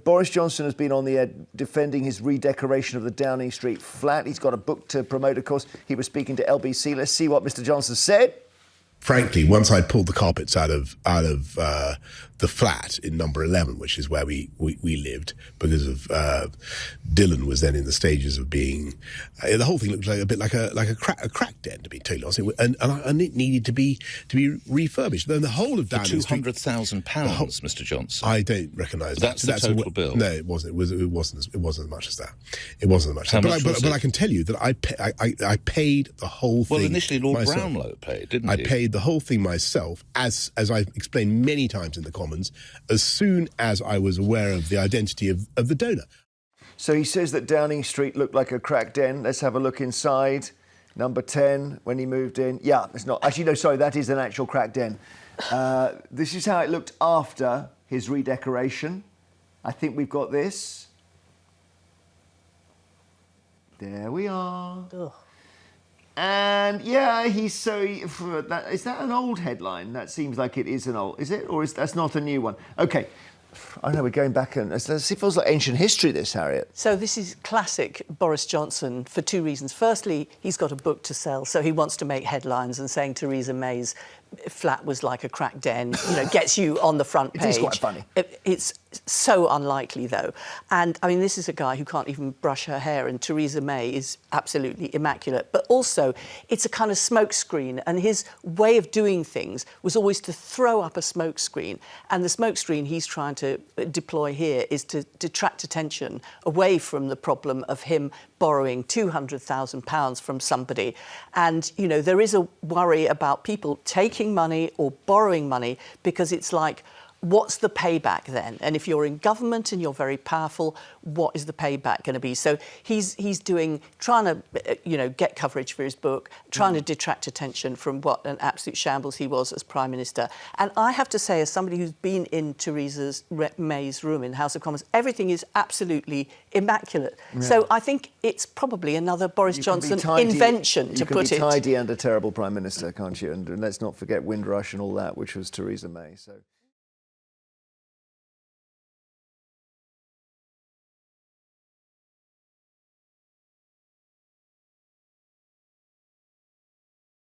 Boris Johnson has been on the air defending his redecoration of the Downing Street flat. He's got a book to promote, of course. He was speaking to LBC. Let's see what Mr. Johnson said. Frankly, once I'd pulled the carpets out of the flat in number 11, which is where we lived, because of Dylan was then in the stages of being, the whole thing looked like a bit like a crack den, to be totally honest, and it needed to be refurbished. Then the whole of Downing Street, £200,000, Mr. Johnson. I don't recognise that. That's the total bill. No, it wasn't. It wasn't as much as that. It wasn't as much. But I can tell you that I paid the whole thing. Well, initially Lord myself. Brownlow paid, didn't he? I paid the whole thing myself, as I've explained many times in the Commons, as soon as I was aware of the identity of the donor. So he says that Downing Street looked like a crack den. Let's have a look inside. Number 10, when he moved in. Yeah, it's not. Actually, no, sorry, that is an actual crack den. This is how it looked after his redecoration. I think we've got this. There we are. Ugh. And yeah, is that an old headline? That seems like it is an old, is it? Or that's not a new one? Okay. I know we're going back and it feels like ancient history, this, Harriet. So this is classic Boris Johnson for two reasons. Firstly, he's got a book to sell, so he wants to make headlines, and saying Theresa May's flat was like a crack den, gets you on the front page. It is quite funny. It's so unlikely, though. And, I mean, this is a guy who can't even brush her hair, and Theresa May is absolutely immaculate. But also, it's a kind of smokescreen, and his way of doing things was always to throw up a smokescreen. And the smokescreen he's trying to deploy here is to detract attention away from the problem of him borrowing £200,000 from somebody. And, there is a worry about people taking money or borrowing money, because it's like, what's the payback then? And if you're in government and you're very powerful, what is the payback going to be? So he's trying to, get coverage for his book, trying to detract attention from what an absolute shambles he was as Prime Minister. And I have to say, as somebody who's been in Theresa May's room in the House of Commons, everything is absolutely immaculate. Yeah. So I think it's probably another Boris Johnson invention to put it. You can be tidy under terrible Prime Minister, can't you? And let's not forget Windrush and all that, which was Theresa May. So.